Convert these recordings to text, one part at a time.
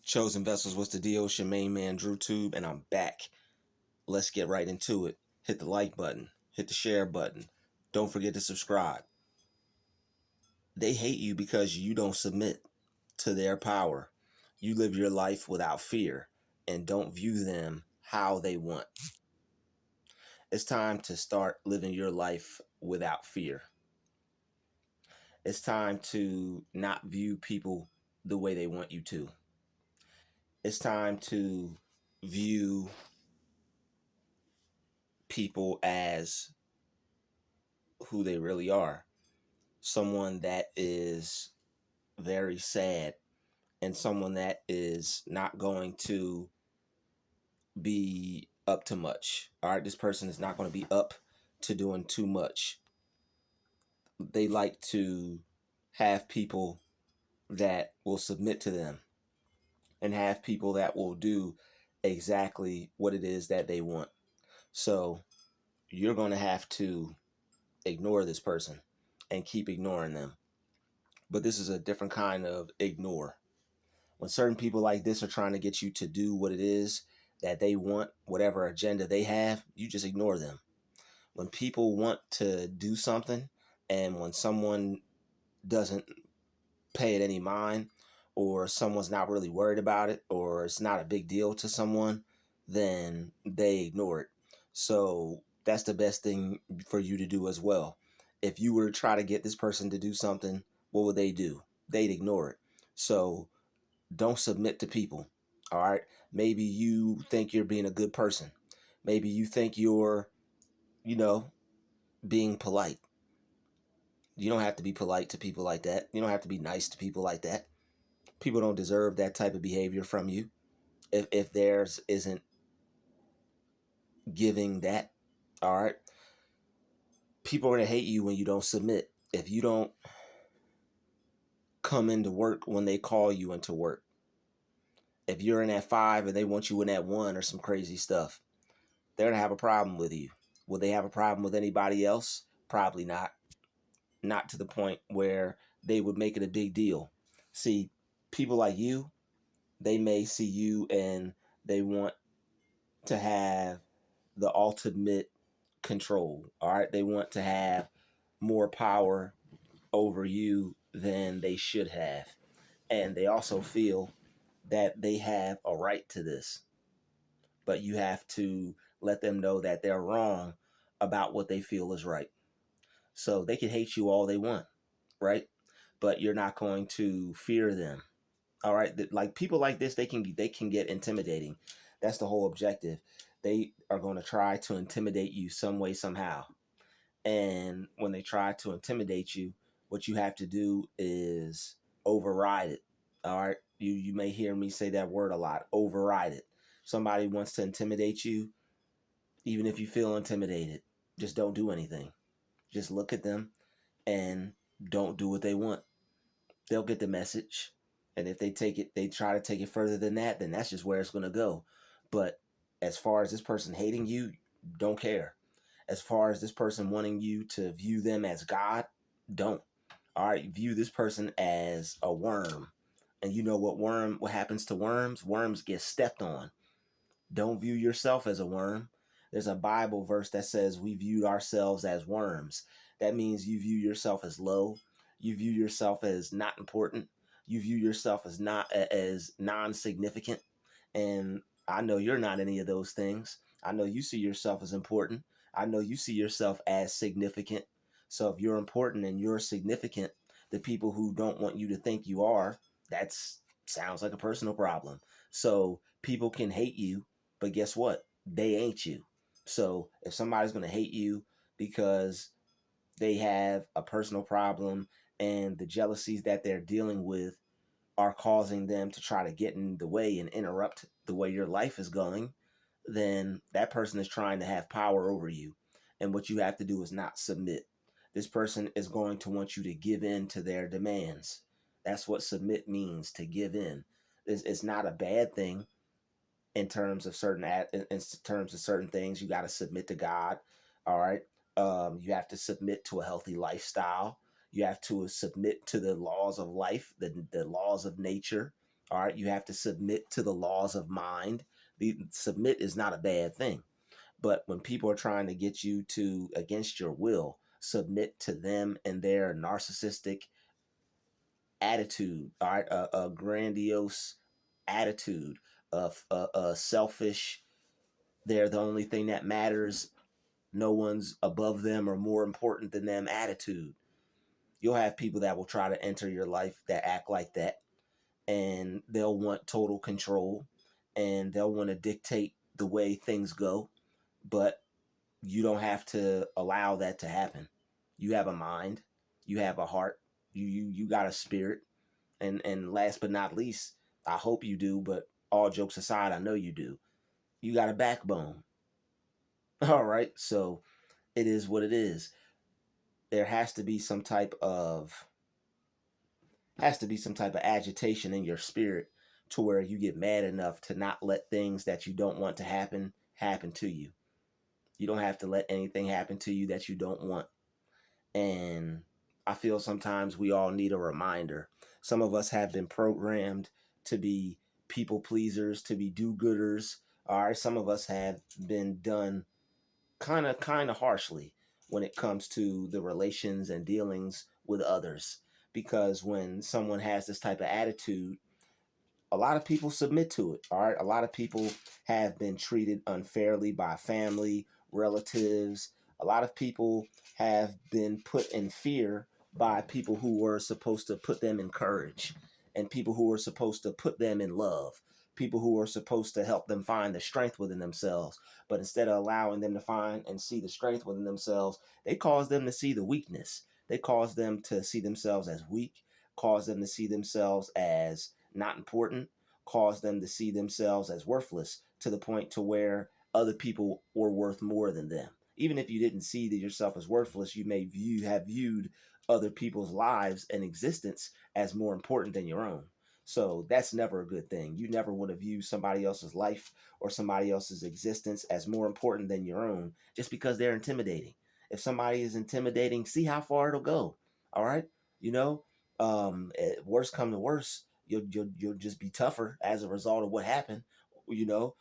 Chosen Vessels, what's the deal? It's your main man, Druuill, and I'm back. Let's get right into it. Hit the like button, hit the share button. Don't forget to subscribe. They hate you because you don't submit to their power. You live your life without fear and don't view them how they want. It's time to start living your life without fear. It's time to not view people the way they want you to. It's time to view people as who they really are. Someone that is very sad and someone that is not going to be up to much. All right, this person is not going to be up to doing too much. They like to have people that will submit to them and have people that will do exactly what it is that they want. So you're going to have to ignore this person and keep ignoring them. But this is a different kind of ignore. When certain people like this are trying to get you to do what it is that they want, whatever agenda they have, you just ignore them. When people want to do something and when someone doesn't pay it any mind, or someone's not really worried about it, or it's not a big deal to someone, then they ignore it. So that's the best thing for you to do as well. If you were to try to get this person to do something, what would they do? They'd ignore it. So don't submit to people. All right. Maybe you think you're being a good person. Maybe you think you're, you know, being polite. You don't have to be polite to people like that. You don't have to be nice to people like that. People don't deserve that type of behavior from you if theirs isn't giving that. All right. People are going to hate you when you don't submit. If you don't come into work when they call you into work. If you're in at 5 and they want you in at 1 or some crazy stuff, they're going to have a problem with you. Will they have a problem with anybody else? Probably not. Not to the point where they would make it a big deal. See, people like you, they may see you and they want to have the ultimate control. All right. They want to have more power over you than they should have. And they also feel that they have a right to this. But you have to let them know that they're wrong about what they feel is right. So they can hate you all they want, right? But you're not going to fear them. All right. Like people like this, they can get intimidating. That's the whole objective. They are going to try to intimidate you some way, somehow. And when they try to intimidate you, what you have to do is override it. All right. You may hear me say that word a lot. Override it. Somebody wants to intimidate you, even if you feel intimidated, just don't do anything. Just look at them and don't do what they want. They'll get the message. And if they try to take it further than that, then that's just where it's going to go. But as far as this person hating you, don't care. As far as this person wanting you to view them as God, don't. All right, view this person as a worm. And you know what happens to worms? Worms get stepped on. Don't view yourself as a worm. There's a Bible verse that says we viewed ourselves as worms. That means you view yourself as low. You view yourself as not important. You view yourself as not as non-significant. And I know you're not any of those things. I know you see yourself as important. I know you see yourself as significant. So if you're important and you're significant, the people who don't want you to think you are, that's sounds like a personal problem. So people can hate you, but guess what? They ain't you. So if somebody's going to hate you because they have a personal problem and the jealousies that they're dealing with are causing them to try to get in the way and interrupt the way your life is going, then that person is trying to have power over you. And what you have to do is not submit. This person is going to want you to give in to their demands. That's what submit means, to give in. It's not a bad thing in terms of in terms of certain things. You got to submit to God. All right. You have to submit to a healthy lifestyle. You have to submit to the laws of life, the laws of nature. All right, you have to submit to the laws of mind. The submit is not a bad thing, but when people are trying to get you to, against your will, submit to them and their narcissistic attitude, all right, a grandiose attitude of a selfish, they're the only thing that matters, no one's above them or more important than them attitude. You'll have people that will try to enter your life that act like that, and they'll want total control, and they'll want to dictate the way things go. But you don't have to allow that to happen. You have a mind, you have a heart, you got a spirit, and last but not least, I hope you do, but all jokes aside, I know you do. You got a backbone. All right, so it is what it is. There has to be some type of agitation in your spirit to where you get mad enough to not let things that you don't want to happen to you. You don't have to let anything happen to you that you don't want. And I feel sometimes we all need a reminder. Some of us have been programmed to be people pleasers, to be do-gooders. All right, some of us have been done kind of harshly when it comes to the relations and dealings with others, because when someone has this type of attitude, a lot of people submit to it. All right. A lot of people have been treated unfairly by family, relatives. A lot of people have been put in fear by people who were supposed to put them in courage, and people who were supposed to put them in love, people who were supposed to help them find the strength within themselves. But instead of allowing them to find and see the strength within themselves, they cause them to see the weakness. They cause them to see themselves as weak, cause them to see themselves as not important, cause them to see themselves as worthless, to the point to where other people were worth more than them. Even if you didn't see that yourself as worthless, you may have viewed other people's lives and existence as more important than your own. So that's never a good thing. You never want to view somebody else's life or somebody else's existence as more important than your own just because they're intimidating. If somebody is intimidating, see how far it'll go. All right. You know, worst come to worst, you'll just be tougher as a result of what happened. You know,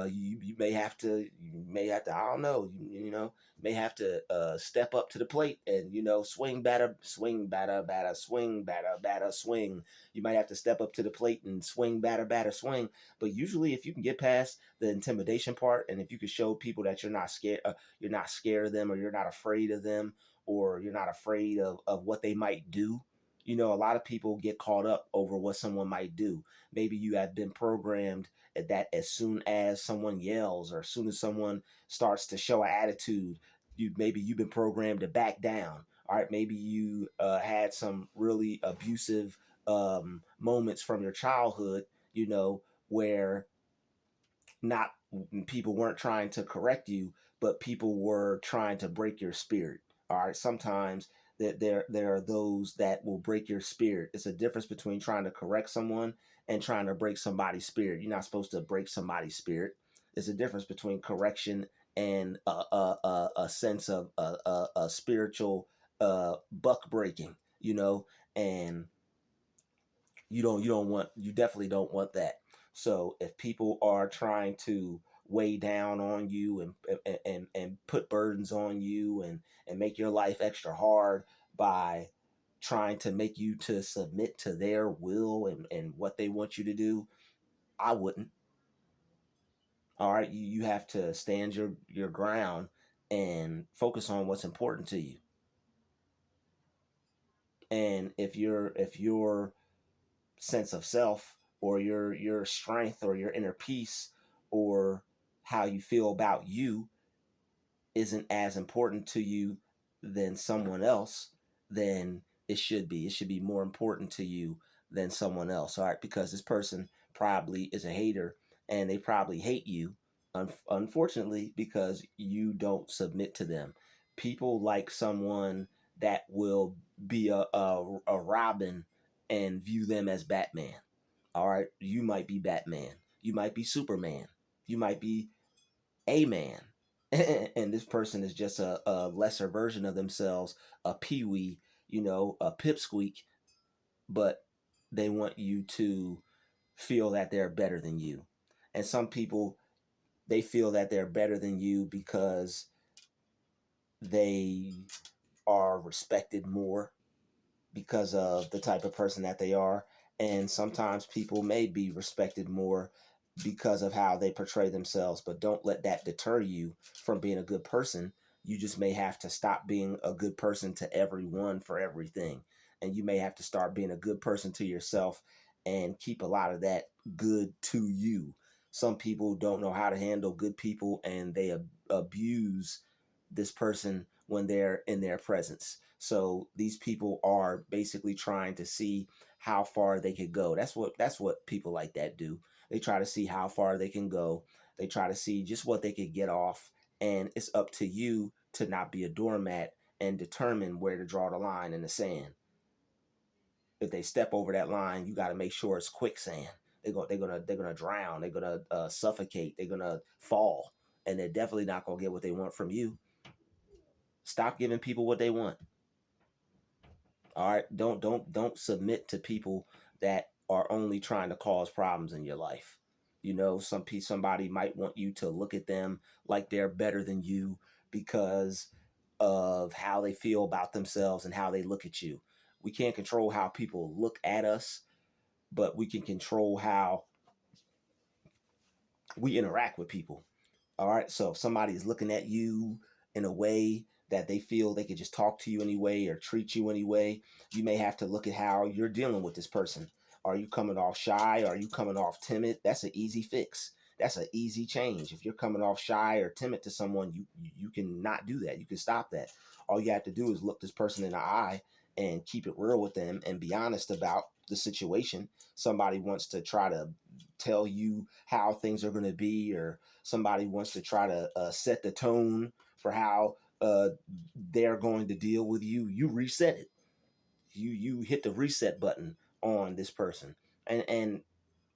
you may have to, I don't know, you know, may have to step up to the plate and, you know, swing batter, swing batter, batter, swing batter, batter, swing. You might have to step up to the plate and swing batter, batter, swing. But usually, if you can get past the intimidation part, and if you can show people that you're not scared of them, or you're not afraid of them, or you're not afraid of what they might do. You know, a lot of people get caught up over what someone might do. Maybe you have been programmed that as soon as someone yells, or as soon as someone starts to show an attitude, you've been programmed to back down. All right, maybe you had some really abusive moments from your childhood, you know, where not people weren't trying to correct you, but people were trying to break your spirit. All right, sometimes that there are those that will break your spirit. It's a difference between trying to correct someone and trying to break somebody's spirit. You're not supposed to break somebody's spirit. There's a difference between correction and a sense of a spiritual buck breaking, you know. And you definitely don't want that. So if people are trying to weigh down on you and put burdens on you and make your life extra hard by trying to make you to submit to their will and what they want you to do, I wouldn't. All right, you have to stand your ground and focus on what's important to you. And if your sense of self, or your strength, or your inner peace, or how you feel about you isn't as important to you than someone else, then it should be more important to you than someone else. All right, because this person probably is a hater, and they probably hate you, unfortunately, because you don't submit to them. People like someone that will be a Robin and view them as Batman. All right, you might be Batman, you might be Superman, you might be a man, and this person is just a lesser version of themselves, a peewee, you know, a pipsqueak, but they want you to feel that they're better than you. And some people, they feel that they're better than you because they are respected more because of the type of person that they are. And sometimes people may be respected more because of how they portray themselves, but don't let that deter you from being a good person. You just may have to stop being a good person to everyone for everything. And you may have to start being a good person to yourself and keep a lot of that good to you. Some people don't know how to handle good people and they abuse this person when they're in their presence. So these people are basically trying to see how far they could go. That's what people like that do. They try to see how far they can go. They try to see just what they could get off. And it's up to you to not be a doormat and determine where to draw the line in the sand. If they step over that line, you got to make sure it's quicksand. They're gonna drown. They're gonna suffocate. They're gonna fall, and they're definitely not gonna get what they want from you. Stop giving people what they want. All right, don't submit to people that are only trying to cause problems in your life. You know, somebody might want you to look at them like they're better than you because of how they feel about themselves and how they look at you. We can't control how people look at us, but we can control how we interact with people. All right. So if somebody is looking at you in a way that they feel they could just talk to you anyway or treat you anyway, you may have to look at how you're dealing with this person. Are you coming off shy? Are you coming off timid? That's an easy fix. That's an easy change. If you're coming off shy or timid to someone, you can not do that. You can stop that. All you have to do is look this person in the eye and keep it real with them and be honest about the situation. Somebody wants to try to tell you how things are going to be, or somebody wants to try to set the tone for how they're going to deal with you, you reset it. You hit the reset button on this person. And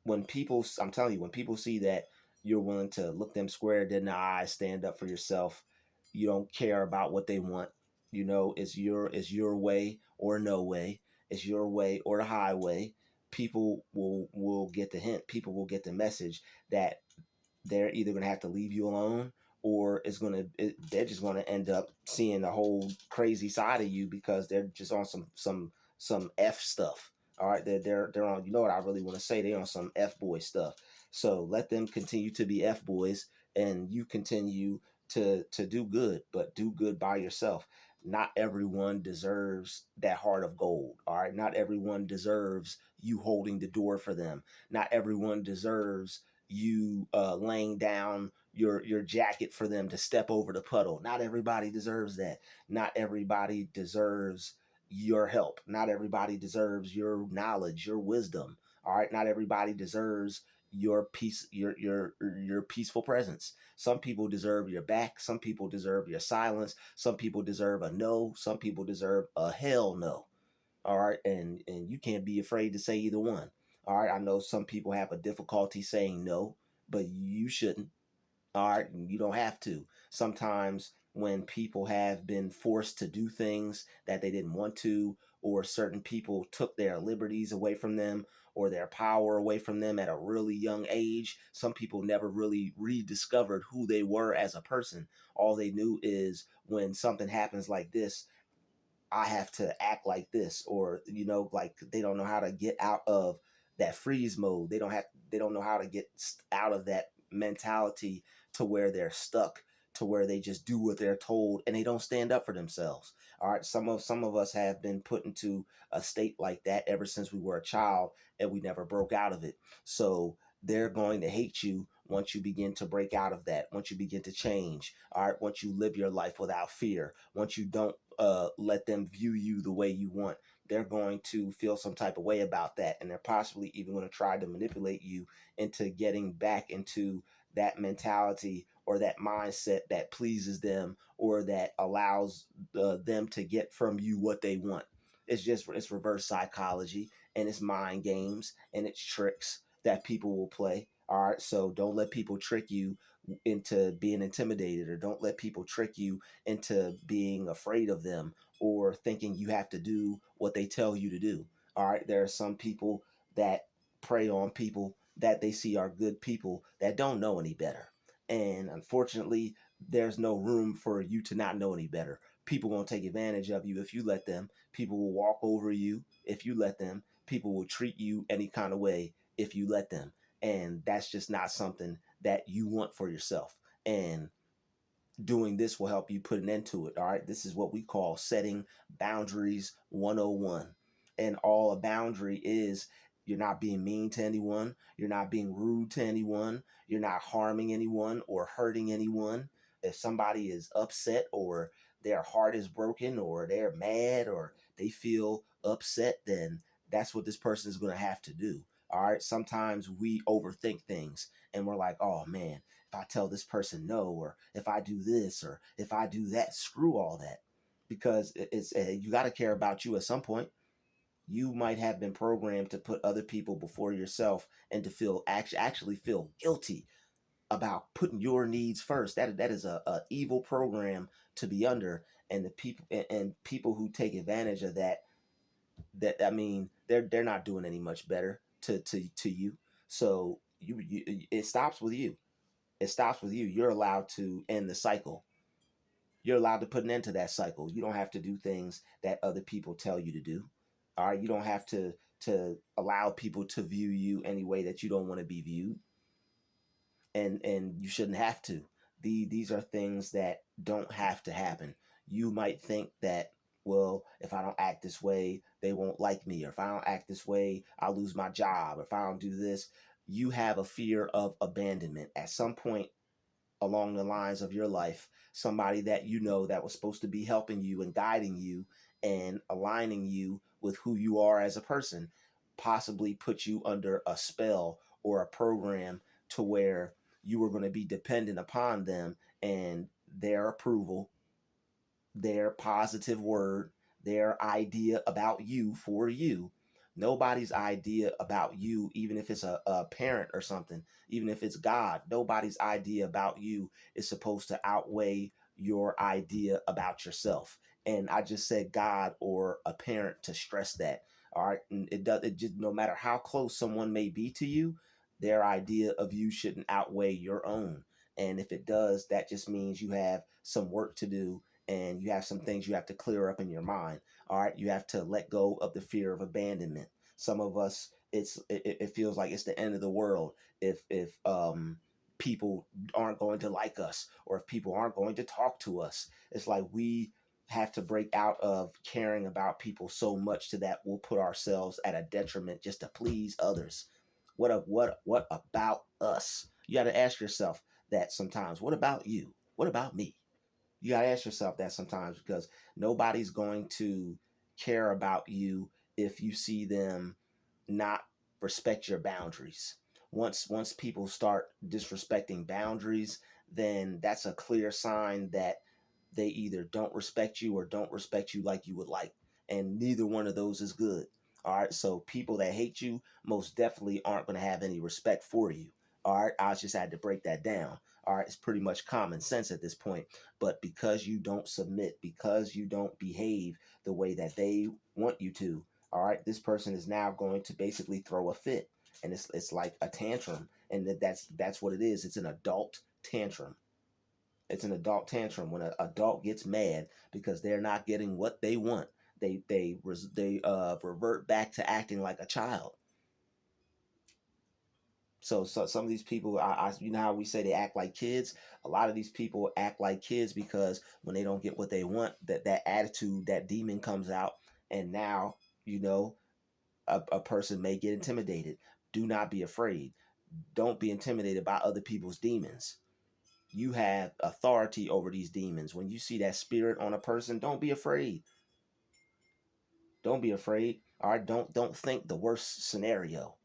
when people, I'm telling you, when people see that you're willing to look them square dead in the eye, stand up for yourself, you don't care about what they want. You know, it's your way or no way. It's your way or the highway. People will get the hint. People will get the message that they're either going to have to leave you alone, or they're just going to end up seeing the whole crazy side of you because they're just on some F stuff. All right, they're on, you know what I really want to say, they're on some F boy stuff. So let them continue to be F boys, and you continue to do good, but do good by yourself. Not everyone deserves that heart of gold. All right, not everyone deserves you holding the door for them. Not everyone deserves you laying down your jacket for them to step over the puddle. Not everybody deserves that. Not everybody deserves your help. Not everybody deserves your knowledge, your wisdom. All right, not everybody deserves your peace, your peaceful presence. Some people deserve your back. Some people deserve your silence. Some people deserve a no. Some people deserve a hell no. All right, and you can't be afraid to say either one. All right, I know some people have a difficulty saying no, but you shouldn't. All right, you don't have to. Sometimes when people have been forced to do things that they didn't want to, or certain people took their liberties away from them or their power away from them at a really young age, some people never really rediscovered who they were as a person. All they knew is when something happens like this, I have to act like this, or like they don't know how to get out of that freeze mode. They don't know how to get out of that mentality to where they're stuck, to where they just do what they're told and they don't stand up for themselves. All right, some of us have been put into a state like that ever since we were a child, and we never broke out of it. So they're going to hate you once you begin to break out of that, once you begin to change. All right, once you live your life without fear, once you don't let them view you the way you want, they're going to feel some type of way about that. And they're possibly even going to try to manipulate you into getting back into that mentality or that mindset that pleases them or that allows them to get from you what they want. It's reverse psychology, and it's mind games, and it's tricks that people will play. All right, so don't let people trick you into being intimidated, or don't let people trick you into being afraid of them or thinking you have to do what they tell you to do. All right, there are some people that prey on people that they see are good people that don't know any better. And unfortunately, there's no room for you to not know any better. People won't take advantage of you if you let them. People will walk over you if you let them. People will treat you any kind of way if you let them. And that's just not something that you want for yourself. And doing this will help you put an end to it. All right. This is what we call setting boundaries 101. And all a boundary is, you're not being mean to anyone. You're not being rude to anyone. You're not harming anyone or hurting anyone. If somebody is upset, or their heart is broken, or they're mad, or they feel upset, then that's what this person is going to have to do. All right. Sometimes we overthink things and we're like, oh man, if I tell this person no, or if I do this, or if I do that, screw all that. Because it's you got to care about you at some point. You might have been programmed to put other people before yourself, and to feel actually feel guilty about putting your needs first. That is a evil program to be under. And the people and people who take advantage of that, I mean, they're not doing any much better to you. So you it stops with you. It stops with you. You're allowed to end the cycle. You're allowed to put an end to that cycle. You don't have to do things that other people tell you to do. All right. You don't have to allow people to view you any way that you don't want to be viewed. And you shouldn't have to. These are things that don't have to happen. You might think that, well, if I don't act this way, they won't like me, or if I don't act this way, I'll lose my job, or if I don't do this. You have a fear of abandonment. At some point along the lines of your life, somebody that you know that was supposed to be helping you and guiding you and aligning you with who you are as a person, possibly put you under a spell or a program to where you were going to be dependent upon them and their approval, their positive word, their idea about you for you. Nobody's idea about you, even if it's a parent or something, even if it's God, nobody's idea about you is supposed to outweigh your idea about yourself. And I just said God or a parent to stress that. All right. And it just, no matter how close someone may be to you, their idea of you shouldn't outweigh your own. And if it does, that just means you have some work to do, and you have some things you have to clear up in your mind. All right, you have to let go of the fear of abandonment. Some of us, it feels like it's the end of the world if people aren't going to like us, or if people aren't going to talk to us. It's like we have to break out of caring about people so much to that we'll put ourselves at a detriment just to please others. What about us? You got to ask yourself that sometimes. What about you? What about me? You got to ask yourself that sometimes, because nobody's going to care about you if you see them not respect your boundaries. Once people start disrespecting boundaries, then that's a clear sign that they either don't respect you or don't respect you like you would like. And neither one of those is good. All right. So people that hate you most definitely aren't going to have any respect for you. All right. I just had to break that down. All right. It's pretty much common sense at this point. But because you don't submit, because you don't behave the way that they want you to, all right, this person is now going to basically throw a fit. And it's like a tantrum. And that's what it is. It's an adult tantrum. It's an adult tantrum when an adult gets mad because they're not getting what they want. They revert back to acting like a child. So some of these people, you know how we say they act like kids. A lot of these people act like kids because when they don't get what they want, that attitude, that demon comes out, and now you know a person may get intimidated. Do not be afraid. Don't be intimidated by other people's demons. You have authority over these demons. When you see that spirit on a person, don't be afraid. Don't be afraid. All right, don't think the worst scenario.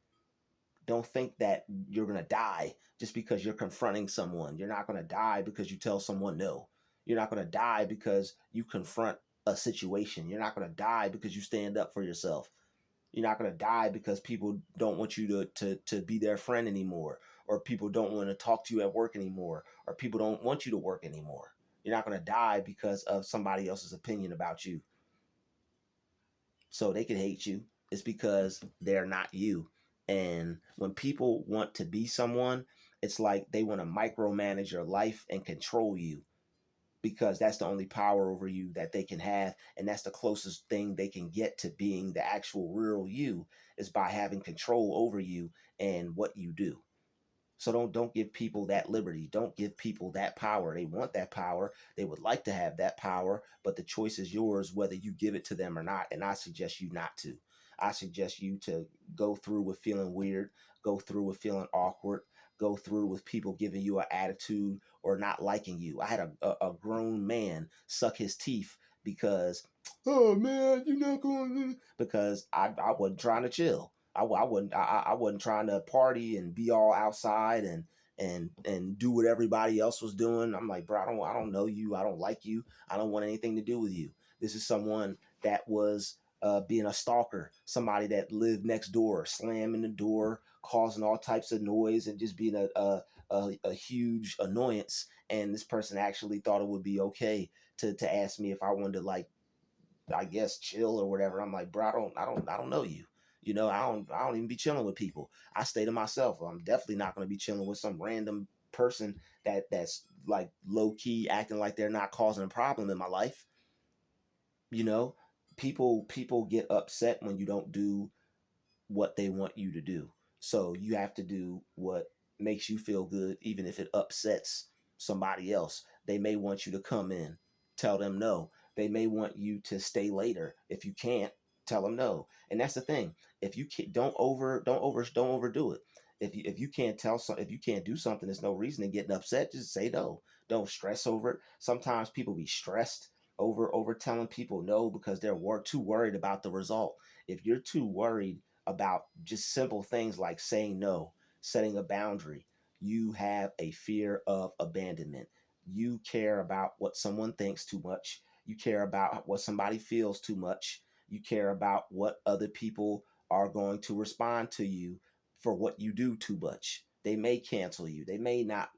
Don't think that you're going to die just because you're confronting someone. You're not going to die because you tell someone no. You're not going to die because you confront a situation. You're not going to die because you stand up for yourself. You're not going to die because people don't want you to be their friend anymore, or people don't want to talk to you at work anymore, or people don't want you to work anymore. You're not going to die because of somebody else's opinion about you. So they can hate you. It's because they're not you. And when people want to be someone, it's like they want to micromanage your life and control you, because that's the only power over you that they can have, and that's the closest thing they can get to being the actual real you, is by having control over you and what you do. So don't give people that liberty. Don't give people that power. They want that power. They would like to have that power, but the choice is yours whether you give it to them or not. And I suggest you not to. I suggest you to go through with feeling weird, go through with feeling awkward, go through with people giving you an attitude or not liking you. I had a grown man suck his teeth because, oh man, you're not going to, because I wasn't trying to chill. I wasn't trying to party and be all outside and do what everybody else was doing. I'm like, bro, I don't know you. I don't like you. I don't want anything to do with you. This is someone that was being a stalker, somebody that lived next door, slamming the door, causing all types of noise, and just being a huge annoyance. And this person actually thought it would be okay to ask me if I wanted to, like, I guess, chill or whatever. I'm like, bro, I don't know you. I don't even be chilling with people. I stay to myself. I'm definitely not going to be chilling with some random person that's like low key acting like they're not causing a problem in my life. You know, people get upset when you don't do what they want you to do. So you have to do what makes you feel good, even if it upsets somebody else. They may want you to come in, tell them no. They may want you to stay later. If you can't, tell them no. And that's the thing. If you can't, don't overdo it. If you can't if you can't do something, there's no reason in getting upset. Just say no. Don't stress over it. Sometimes people be stressed over telling people no because they're too worried about the result. If you're too worried about just simple things like saying no, setting a boundary, you have a fear of abandonment. You care about what someone thinks too much. You care about what somebody feels too much. You care about what other people are going to respond to you for what you do too much. They may cancel you. They may not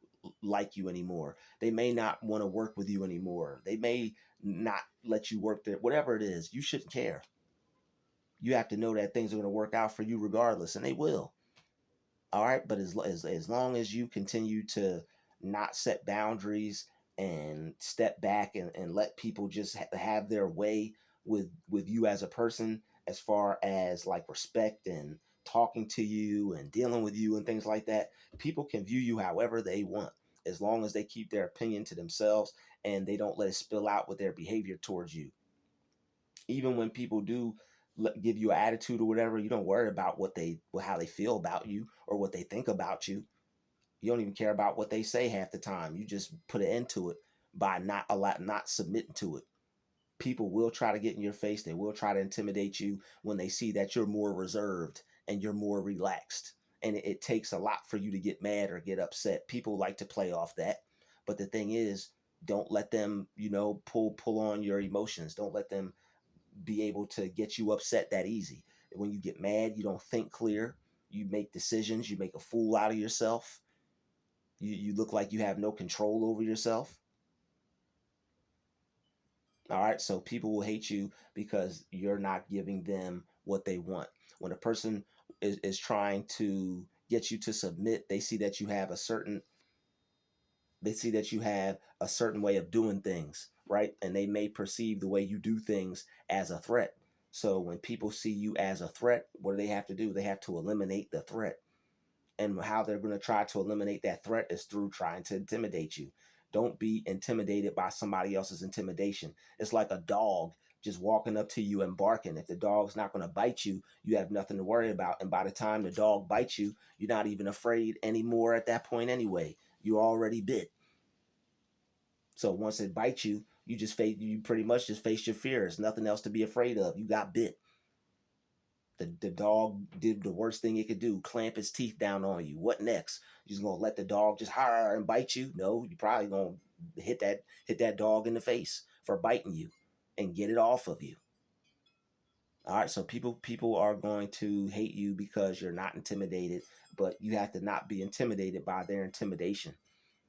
like you anymore. They may not want to work with you anymore. They may not let you work there. Whatever it is, you shouldn't care. You have to know that things are going to work out for you regardless, and they will. All right, but as long as you continue to not set boundaries and step back and let people just have their way with you as a person, as far as like respect and talking to you and dealing with you and things like that, people can view you however they want, as long as they keep their opinion to themselves and they don't let it spill out with their behavior towards you. Even when people do give you an attitude or whatever, you don't worry about how they feel about you or what they think about you. You don't even care about what they say half the time. You just put an end to it by not submitting to it. People will try to get in your face. They will try to intimidate you when they see that you're more reserved and you're more relaxed. And it takes a lot for you to get mad or get upset. People like to play off that. But the thing is, don't let them, pull on your emotions. Don't let them be able to get you upset that easy. When you get mad, you don't think clear. You make decisions. You make a fool out of yourself. You look like you have no control over yourself. All right. So people will hate you because you're not giving them what they want. When a person is trying to get you to submit, they see that you have a certain way of doing things, right? And they may perceive the way you do things as a threat. So when people see you as a threat, what do they have to do? They have to eliminate the threat. And how they're going to try to eliminate that threat is through trying to intimidate you. Don't be intimidated by somebody else's intimidation. It's like a dog just walking up to you and barking. If the dog's not going to bite you, you have nothing to worry about. And by the time the dog bites you, you're not even afraid anymore at that point anyway. You already bit. So once it bites you, you pretty much just face your fears. Nothing else to be afraid of. You got bit. The dog did the worst thing it could do, clamp its teeth down on you. What next? You just gonna let the dog just holler and bite you? No, you probably gonna hit that dog in the face for biting you and get it off of you. All right, so people are going to hate you because you're not intimidated, but you have to not be intimidated by their intimidation.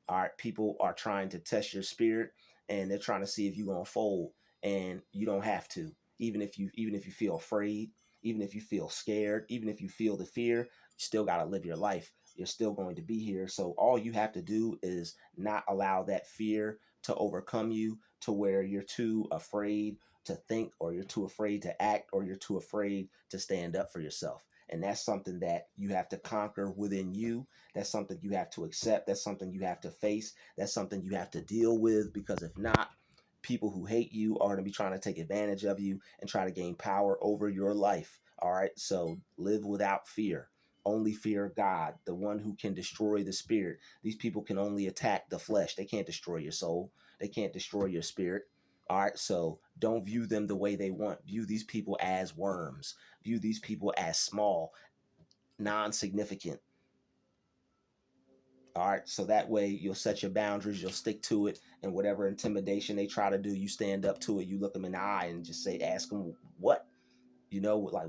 All right, people are trying to test your spirit, and they're trying to see if you're gonna fold, and you don't have to. Even if you feel afraid, even if you feel scared, even if you feel the fear, still got to live your life. You're still going to be here. So all you have to do is not allow that fear to overcome you to where you're too afraid to think, or you're too afraid to act, or you're too afraid to stand up for yourself. And that's something that you have to conquer within you. That's something you have to accept. That's something you have to face. That's something you have to deal with, because if not, people who hate you are going to be trying to take advantage of you and try to gain power over your life. All right. So live without fear. Only fear God, the one who can destroy the spirit. These people can only attack the flesh. They can't destroy your soul. They can't destroy your spirit. All right. So don't view them the way they want. View these people as worms. View these people as small, non-significant. All right. So that way you'll set your boundaries, you'll stick to it, and whatever intimidation they try to do, you stand up to it. You look them in the eye and just say, ask them what, like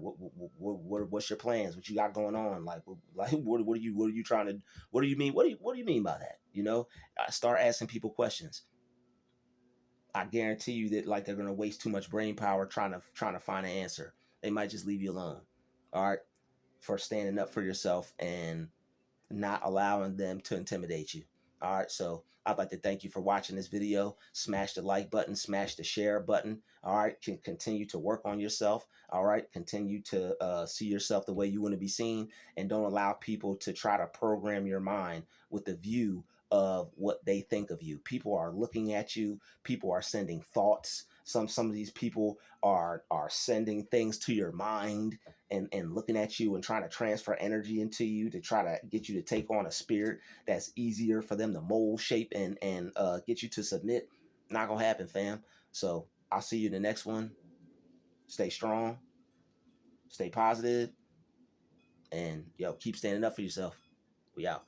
what's your plans? What you got going on? What are you trying to? What do you mean? What do you mean by that? Start asking people questions. I guarantee you that like they're gonna waste too much brain power trying to find an answer. They might just leave you alone. All right, for standing up for yourself and not allowing them to intimidate you. All right, so I'd like to thank you for watching this video. Smash the like button, smash the share button. All right, can continue to work on yourself. All right, continue to see yourself the way you want to be seen, and don't allow people to try to program your mind with the view of what they think of you. People are looking at you. People are sending thoughts. Some of these people are sending things to your mind and looking at you and trying to transfer energy into you to try to get you to take on a spirit that's easier for them to mold, shape, and get you to submit. Not gonna happen, fam. So I'll see you in the next one. Stay strong, stay positive, and keep standing up for yourself. We out.